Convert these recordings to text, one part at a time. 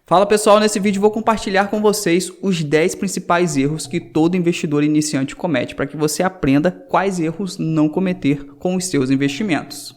Fala pessoal, nesse vídeo vou compartilhar com vocês os 10 principais erros que todo investidor iniciante comete para que você aprenda quais erros não cometer com os seus investimentos.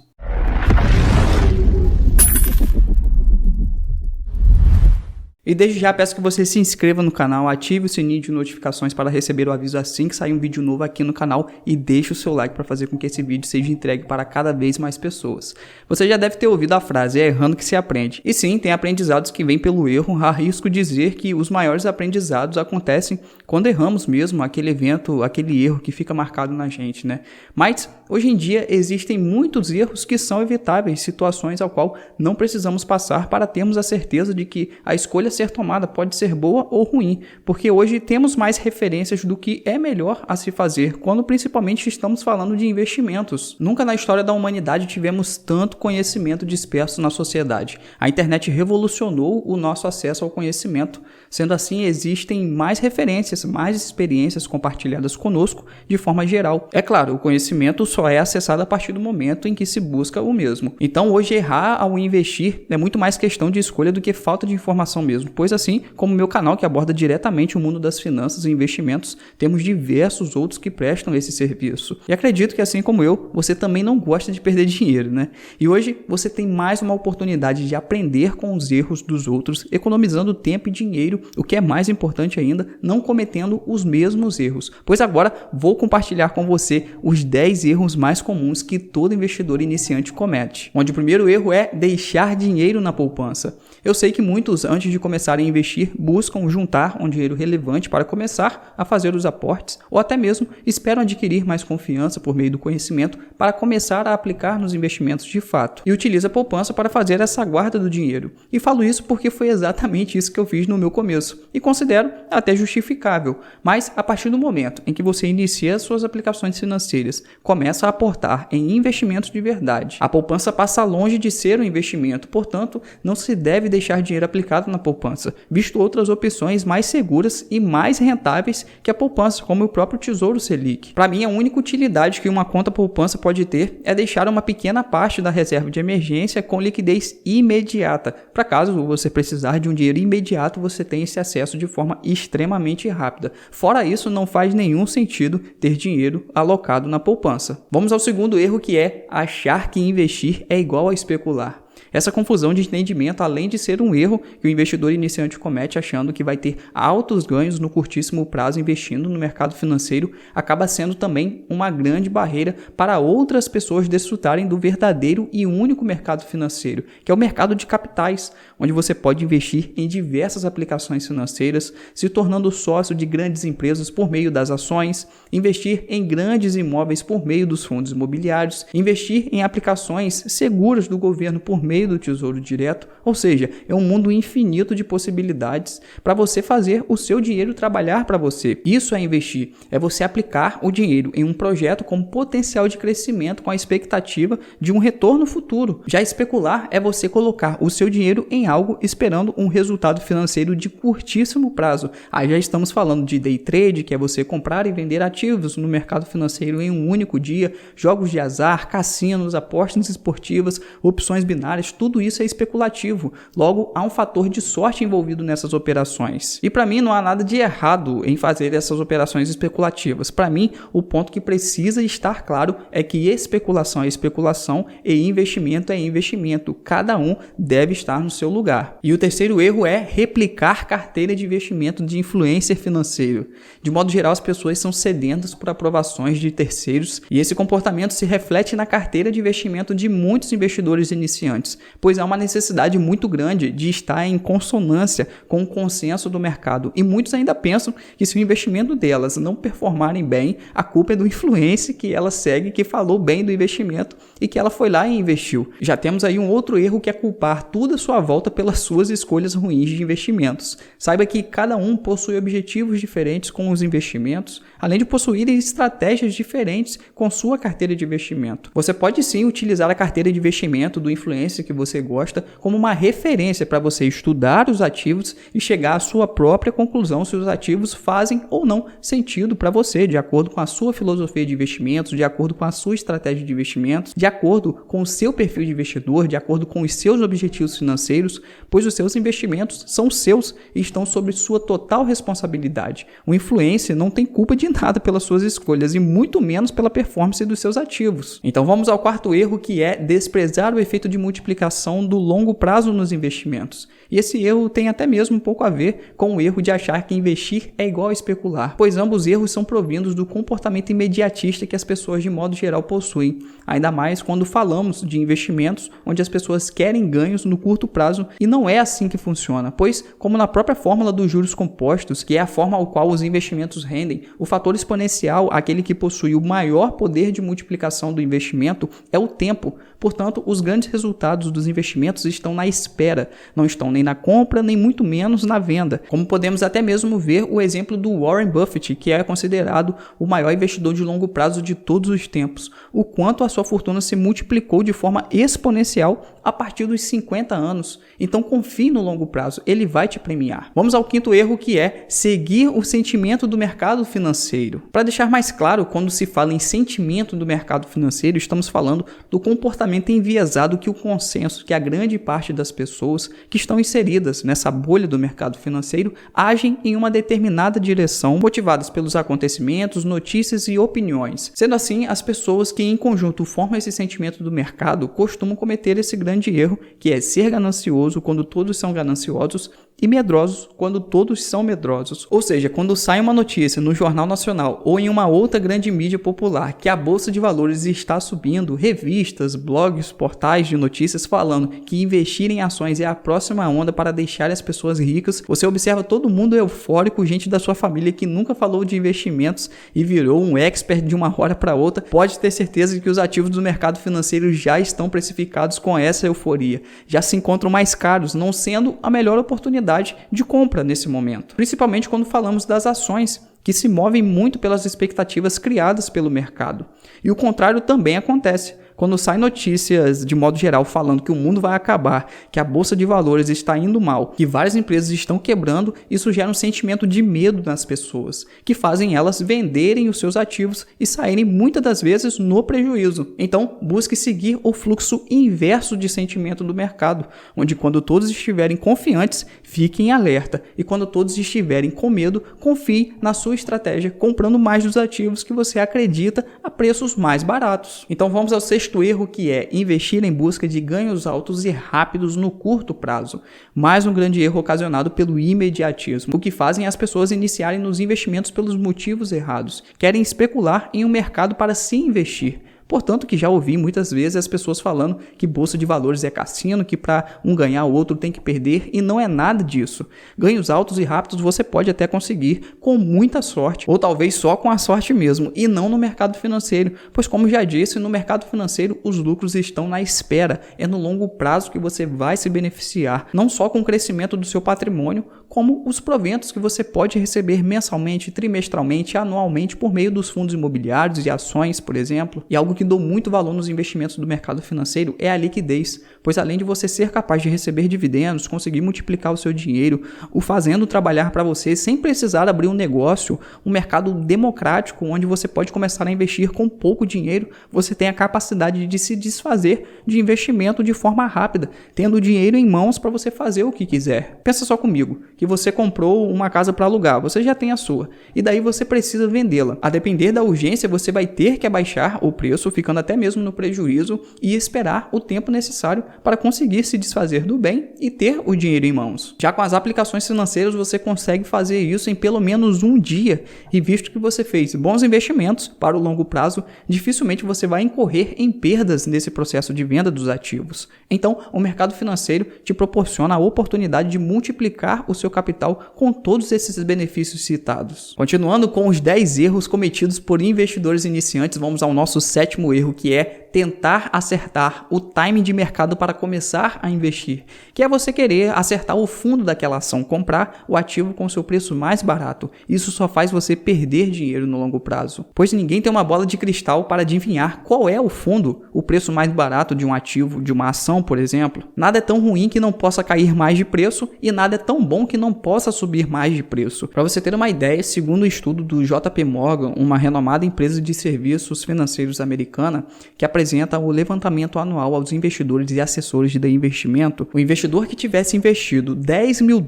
E desde já peço que você se inscreva no canal, ative o sininho de notificações para receber o aviso assim que sair um vídeo novo aqui no canal e deixe o seu like para fazer com que esse vídeo seja entregue para cada vez mais pessoas. Você já deve ter ouvido a frase, é errando que se aprende. E sim, tem aprendizados que vêm pelo erro, arrisco dizer que os maiores aprendizados acontecem quando erramos mesmo, aquele evento, aquele erro que fica marcado na gente, né? Mas hoje em dia existem muitos erros que são evitáveis, situações ao qual não precisamos passar para termos a certeza de que a escolha ser tomada pode ser boa ou ruim, porque hoje temos mais referências do que é melhor a se fazer, quando principalmente estamos falando de investimentos. Nunca na história da humanidade tivemos tanto conhecimento disperso na sociedade. A internet revolucionou o nosso acesso ao conhecimento, sendo assim existem mais referências, mais experiências compartilhadas conosco de forma geral. É claro, o conhecimento só é acessado a partir do momento em que se busca o mesmo. Então hoje errar ao investir é muito mais questão de escolha do que falta de informação mesmo, pois assim como o meu canal que aborda diretamente o mundo das finanças e investimentos, temos diversos outros que prestam esse serviço. E acredito que assim como eu, você também não gosta de perder dinheiro, né? E hoje você tem mais uma oportunidade de aprender com os erros dos outros, economizando tempo e dinheiro, o que é mais importante ainda, não cometendo os mesmos erros. Pois agora vou compartilhar com você os 10 erros mais comuns que todo investidor iniciante comete. Onde o primeiro erro é deixar dinheiro na poupança. Eu sei que muitos, antes de começarem a investir, buscam juntar um dinheiro relevante para começar a fazer os aportes, ou até mesmo esperam adquirir mais confiança por meio do conhecimento para começar a aplicar nos investimentos de fato, e utiliza a poupança para fazer essa guarda do dinheiro. E falo isso porque foi exatamente isso que eu fiz no meu começo, e considero até justificável, mas a partir do momento em que você inicia suas aplicações financeiras, começa a aportar em investimentos de verdade, a poupança passa longe de ser um investimento, portanto, não se deve deixar dinheiro aplicado na poupança, visto outras opções mais seguras e mais rentáveis que a poupança, como o próprio Tesouro Selic. Para mim, a única utilidade que uma conta poupança pode ter é deixar uma pequena parte da reserva de emergência com liquidez imediata. Para caso você precisar de um dinheiro imediato, você tem esse acesso de forma extremamente rápida. Fora isso, não faz nenhum sentido ter dinheiro alocado na poupança. Vamos ao segundo erro, que é achar que investir é igual a especular. Essa confusão de entendimento, além de ser um erro que o investidor iniciante comete achando que vai ter altos ganhos no curtíssimo prazo investindo no mercado financeiro, acaba sendo também uma grande barreira para outras pessoas desfrutarem do verdadeiro e único mercado financeiro, que é o mercado de capitais, onde você pode investir em diversas aplicações financeiras, se tornando sócio de grandes empresas por meio das ações, investir em grandes imóveis por meio dos fundos imobiliários, investir em aplicações seguras do governo por meio do Tesouro Direto, ou seja, é um mundo infinito de possibilidades para você fazer o seu dinheiro trabalhar para você. Isso é investir, é você aplicar o dinheiro em um projeto com potencial de crescimento com a expectativa de um retorno futuro. Já especular é você colocar o seu dinheiro em algo esperando um resultado financeiro de curtíssimo prazo. Aí já estamos falando de day trade, que é você comprar e vender ativos no mercado financeiro em um único dia, jogos de azar, cassinos, apostas esportivas, opções binárias, tudo isso é especulativo. Logo, há um fator de sorte envolvido nessas operações. E para mim não há nada de errado em fazer essas operações especulativas. Para mim, o ponto que precisa estar claro é que especulação é especulação e investimento é investimento. Cada um deve estar no seu lugar. E o terceiro erro é replicar carteira de investimento de influencer financeiro. De modo geral, as pessoas são sedentas por aprovações de terceiros e esse comportamento se reflete na carteira de investimento de muitos investidores iniciantes, pois há uma necessidade muito grande de estar em consonância com o consenso do mercado. E muitos ainda pensam que se o investimento delas não performarem bem, a culpa é do influencer que ela segue, que falou bem do investimento e que ela foi lá e investiu. Já temos aí um outro erro, que é culpar tudo à sua volta pelas suas escolhas ruins de investimentos. Saiba que cada um possui objetivos diferentes com os investimentos, além de possuírem estratégias diferentes com sua carteira de investimento. Você pode sim utilizar a carteira de investimento do influencer que você gosta como uma referência para você estudar os ativos e chegar à sua própria conclusão se os ativos fazem ou não sentido para você, de acordo com a sua filosofia de investimentos, de acordo com a sua estratégia de investimentos, de acordo com o seu perfil de investidor, de acordo com os seus objetivos financeiros, isso, pois os seus investimentos são seus e estão sob sua total responsabilidade. O influencer não tem culpa de nada pelas suas escolhas e muito menos pela performance dos seus ativos. Então vamos ao quarto erro, que é desprezar o efeito de multiplicação do longo prazo nos investimentos. E esse erro tem até mesmo um pouco a ver com o erro de achar que investir é igual a especular, pois ambos erros são provindos do comportamento imediatista que as pessoas de modo geral possuem, ainda mais quando falamos de investimentos onde as pessoas querem ganhos no curto prazo, e não é assim que funciona, pois como na própria fórmula dos juros compostos, que é a forma ao qual os investimentos rendem, o fator exponencial, aquele que possui o maior poder de multiplicação do investimento, é o tempo. Portanto, os grandes resultados dos investimentos estão na espera, não estão nem na compra, nem muito menos na venda. Como podemos até mesmo ver o exemplo do Warren Buffett, que é considerado o maior investidor de longo prazo de todos os tempos. O quanto a sua fortuna se multiplicou de forma exponencial a partir dos 50 anos. Então confie no longo prazo, ele vai te premiar. Vamos ao quinto erro, que é seguir o sentimento do mercado financeiro. Para deixar mais claro, quando se fala em sentimento do mercado financeiro, estamos falando do comportamento enviesado que o consenso, que a grande parte das pessoas que estão inseridas nessa bolha do mercado financeiro agem em uma determinada direção, motivadas pelos acontecimentos, notícias e opiniões. Sendo assim, as pessoas que em conjunto formam esse sentimento do mercado costumam cometer esse grande erro, que é ser ganancioso quando todos são gananciosos e medrosos quando todos são medrosos. Ou seja, quando sai uma notícia no Jornal Nacional ou em uma outra grande mídia popular que a Bolsa de Valores está subindo, revistas, blogs, portais de notícias falando que investir em ações é a próxima onda para deixar as pessoas ricas, você observa todo mundo eufórico, gente da sua família que nunca falou de investimentos e virou um expert de uma hora para outra, pode ter certeza de que os ativos do mercado financeiro já estão precificados com essa euforia, já se encontram mais caros, não sendo a melhor oportunidade de compra nesse momento, principalmente quando falamos das ações, que se movem muito pelas expectativas criadas pelo mercado. E o contrário também acontece. Quando saem notícias de modo geral falando que o mundo vai acabar, que a Bolsa de Valores está indo mal, que várias empresas estão quebrando, isso gera um sentimento de medo nas pessoas, que fazem elas venderem os seus ativos e saírem muitas das vezes no prejuízo. Então, busque seguir o fluxo inverso de sentimento do mercado, onde quando todos estiverem confiantes, fiquem alerta, e quando todos estiverem com medo, confie na sua estratégia, comprando mais dos ativos que você acredita a preços mais baratos. Então vamos ao sexto erro, que é investir em busca de ganhos altos e rápidos no curto prazo. Mais um grande erro ocasionado pelo imediatismo, o que fazem as pessoas iniciarem nos investimentos pelos motivos errados. Querem especular em um mercado para se investir. Portanto, que já ouvi muitas vezes as pessoas falando que bolsa de valores é cassino, que para um ganhar o outro tem que perder, e não é nada disso. Ganhos altos e rápidos você pode até conseguir com muita sorte, ou talvez só com a sorte mesmo, e não no mercado financeiro, pois como já disse, no mercado financeiro os lucros estão na espera, é no longo prazo que você vai se beneficiar, não só com o crescimento do seu patrimônio, como os proventos que você pode receber mensalmente, trimestralmente, anualmente por meio dos fundos imobiliários e ações, por exemplo. E algo que dou muito valor nos investimentos do mercado financeiro é a liquidez, pois além de você ser capaz de receber dividendos, conseguir multiplicar o seu dinheiro, o fazendo trabalhar para você sem precisar abrir um negócio, um mercado democrático onde você pode começar a investir com pouco dinheiro, você tem a capacidade de se desfazer de investimento de forma rápida, tendo o dinheiro em mãos para você fazer o que quiser. Pensa só comigo, que você comprou uma casa para alugar, você já tem a sua, e daí você precisa vendê-la. A depender da urgência, você vai ter que abaixar o preço, ficando até mesmo no prejuízo, e esperar o tempo necessário para conseguir se desfazer do bem e ter o dinheiro em mãos. Já com as aplicações financeiras, você consegue fazer isso em pelo menos um dia, e visto que você fez bons investimentos para o longo prazo, dificilmente você vai incorrer em perdas nesse processo de venda dos ativos. Então, o mercado financeiro te proporciona a oportunidade de multiplicar o seu capital com todos esses benefícios citados. Continuando com os 10 erros cometidos por investidores iniciantes, vamos ao nosso sétimo erro, que é tentar acertar o timing de mercado para começar a investir, que é você querer acertar o fundo daquela ação, comprar o ativo com o seu preço mais barato. Isso só faz você perder dinheiro no longo prazo, pois ninguém tem uma bola de cristal para adivinhar qual é o fundo, o preço mais barato de um ativo, de uma ação, por exemplo. Nada é tão ruim que não possa cair mais de preço e nada é tão bom que não possa subir mais de preço. Para você ter uma ideia, segundo o estudo do JP Morgan, uma renomada empresa de serviços financeiros americana, que apresentou apresenta o levantamento anual aos investidores e assessores de investimento. O investidor que tivesse investido $10 mil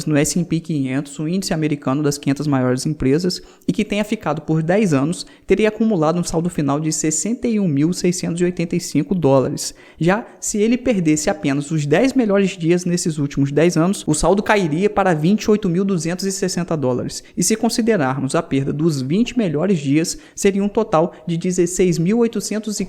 no S&P 500, o índice americano das 500 maiores empresas, e que tenha ficado por 10 anos, teria acumulado um saldo final de $61.685. Já se ele perdesse apenas os 10 melhores dias nesses últimos 10 anos, o saldo cairia para $28.260. E se considerarmos a perda dos 20 melhores dias, seria um total de $16.804.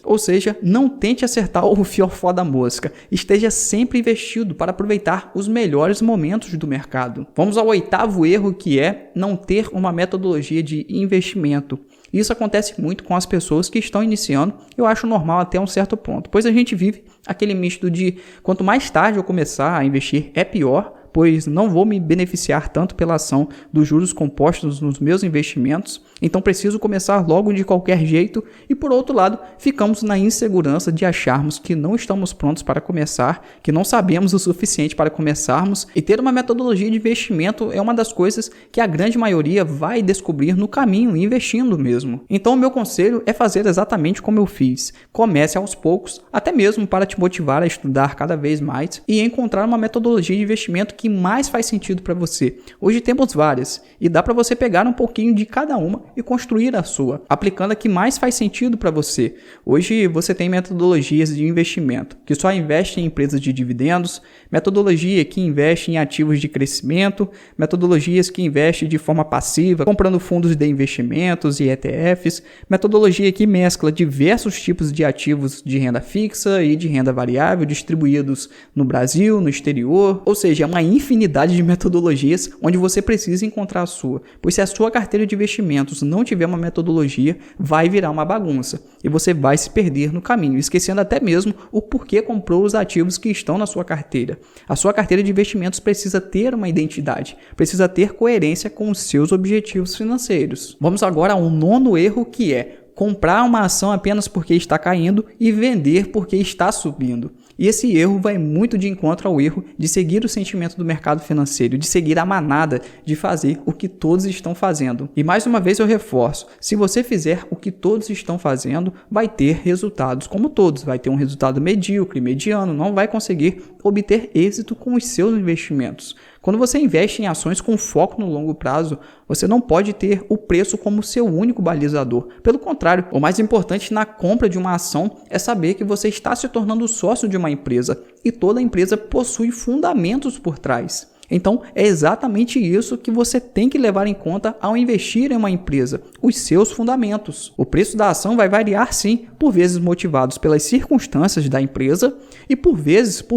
Ou seja, não tente acertar o fiofó da mosca. Esteja sempre investido para aproveitar os melhores momentos do mercado. Vamos ao 8º erro, que é não ter uma metodologia de investimento. Isso acontece muito com as pessoas que estão iniciando, eu acho normal até um certo ponto, pois a gente vive aquele misto de quanto mais tarde eu começar a investir é pior, pois não vou me beneficiar tanto pela ação dos juros compostos nos meus investimentos, então preciso começar logo de qualquer jeito, e por outro lado, ficamos na insegurança de acharmos que não estamos prontos para começar, que não sabemos o suficiente para começarmos, e ter uma metodologia de investimento é uma das coisas que a grande maioria vai descobrir no caminho, investindo mesmo. Então o meu conselho é fazer exatamente como eu fiz. Comece aos poucos, até mesmo para te motivar a estudar cada vez mais e encontrar uma metodologia de investimento que mais faz sentido para você. Hoje temos várias e dá para você pegar um pouquinho de cada uma e construir a sua, aplicando a que mais faz sentido para você. Hoje você tem metodologias de investimento que só investem em empresas de dividendos, metodologia que investe em ativos de crescimento, metodologias que investem de forma passiva, comprando fundos de investimentos e ETFs, metodologia que mescla diversos tipos de ativos de renda fixa e de renda variável distribuídos no Brasil, no exterior, ou seja, é uma infinidade de metodologias onde você precisa encontrar a sua, pois se a sua carteira de investimentos não tiver uma metodologia, vai virar uma bagunça e você vai se perder no caminho, esquecendo até mesmo o porquê comprou os ativos que estão na sua carteira. A sua carteira de investimentos precisa ter uma identidade, precisa ter coerência com os seus objetivos financeiros. Vamos agora a um 9º erro, que é comprar uma ação apenas porque está caindo e vender porque está subindo. E esse erro vai muito de encontro ao erro de seguir o sentimento do mercado financeiro, de seguir a manada, de fazer o que todos estão fazendo. E mais uma vez eu reforço, se você fizer o que todos estão fazendo, vai ter resultados como todos, vai ter um resultado medíocre, mediano, não vai conseguir obter êxito com os seus investimentos. Quando você investe em ações com foco no longo prazo, você não pode ter o preço como seu único balizador. Pelo contrário, o mais importante na compra de uma ação é saber que você está se tornando sócio de uma empresa e toda empresa possui fundamentos por trás. Então, é exatamente isso que você tem que levar em conta ao investir em uma empresa, os seus fundamentos. O preço da ação vai variar sim, por vezes motivados pelas circunstâncias da empresa e por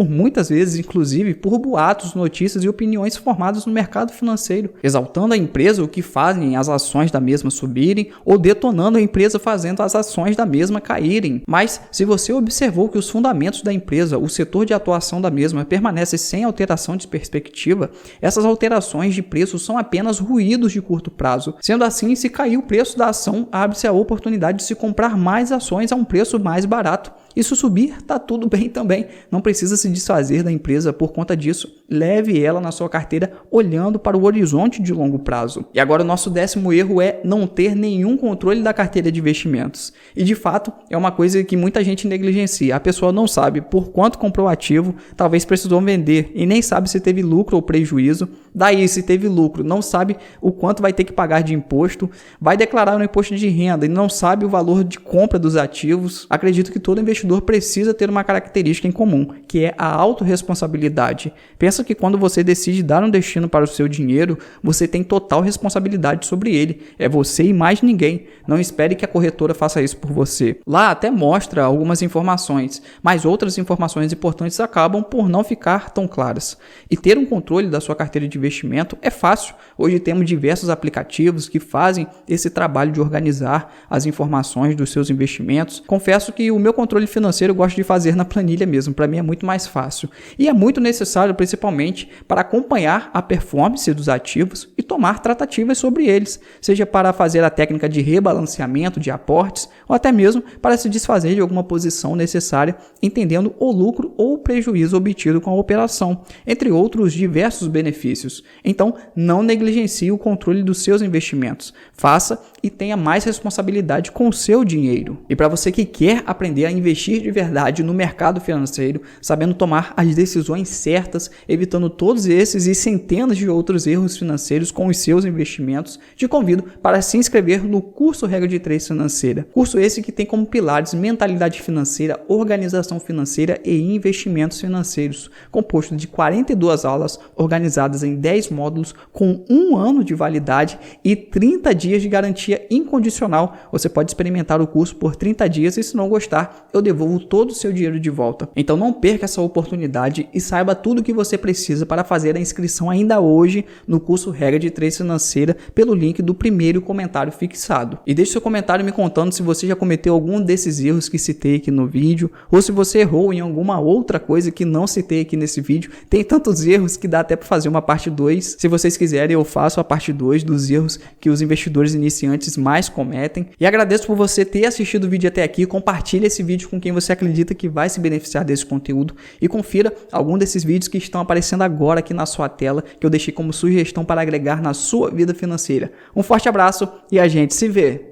muitas vezes, inclusive, por boatos, notícias e opiniões formadas no mercado financeiro, exaltando a empresa, o que fazem as ações da mesma subirem ou detonando a empresa fazendo as ações da mesma caírem. Mas, se você observou que os fundamentos da empresa, o setor de atuação da mesma permanece sem alteração de perspectiva, essas alterações de preço são apenas ruídos de curto prazo. Sendo assim, se cair o preço da ação, abre-se a oportunidade de se comprar mais ações a um preço mais barato. E se subir, está tudo bem também. Não precisa se desfazer da empresa por conta disso. Leve ela na sua carteira olhando para o horizonte de longo prazo. E agora o nosso 10º erro é não ter nenhum controle da carteira de investimentos. E de fato, é uma coisa que muita gente negligencia. A pessoa não sabe por quanto comprou o ativo, talvez precisou vender e nem sabe se teve lucro ou prejuízo. Daí, se teve lucro, não sabe o quanto vai ter que pagar de imposto, vai declarar no imposto de renda e não sabe o valor de compra dos ativos. Acredito que todo investidor precisa ter uma característica em comum, que é a autorresponsabilidade. Pensa que quando você decide dar um destino para o seu dinheiro, você tem total responsabilidade sobre ele. É você e mais ninguém. Não espere que a corretora faça isso por você. Lá até mostra algumas informações, mas outras informações importantes acabam por não ficar tão claras. E ter um controle da sua carteira de investimento é fácil. Hoje temos diversos aplicativos que fazem esse trabalho de organizar as informações dos seus investimentos. Confesso que o meu controle financeiro eu gosto de fazer na planilha mesmo. Para mim é muito muito mais fácil. E é muito necessário principalmente para acompanhar a performance dos ativos e tomar tratativas sobre eles, seja para fazer a técnica de rebalanceamento de aportes ou até mesmo para se desfazer de alguma posição necessária, entendendo o lucro ou o prejuízo obtido com a operação, entre outros diversos benefícios. Então, não negligencie o controle dos seus investimentos. Faça e tenha mais responsabilidade com o seu dinheiro. E para você que quer aprender a investir de verdade no mercado financeiro, sabendo tomar as decisões certas, evitando todos esses e centenas de outros erros financeiros com os seus investimentos, te convido para se inscrever no curso Regra de 3 Financeira. Curso esse que tem como pilares mentalidade financeira, organização financeira e investimentos financeiros, composto de 42 aulas organizadas em 10 módulos com 1 ano de validade e 30 dias de garantia incondicional. Você pode experimentar o curso por 30 dias e se não gostar, eu devolvo todo o seu dinheiro de volta. Então não perca essa oportunidade e saiba tudo o que você precisa para fazer a inscrição ainda hoje no curso Regra de 3 Financeira pelo link do primeiro comentário fixado. E deixe seu comentário me contando se você já cometeu algum desses erros que citei aqui no vídeo ou se você errou em alguma outra coisa que não citei aqui nesse vídeo. Tem tantos erros que dá até para fazer uma parte 2. Se vocês quiserem, eu faço a parte 2 dos erros que os investidores iniciantes mais cometem. E agradeço por você ter assistido o vídeo até aqui. Compartilhe esse vídeo com quem você acredita que vai se beneficiar desse conteúdo e confira algum desses vídeos que estão aparecendo agora aqui na sua tela, que eu deixei como sugestão para agregar na sua vida financeira. Um forte abraço e a gente se vê!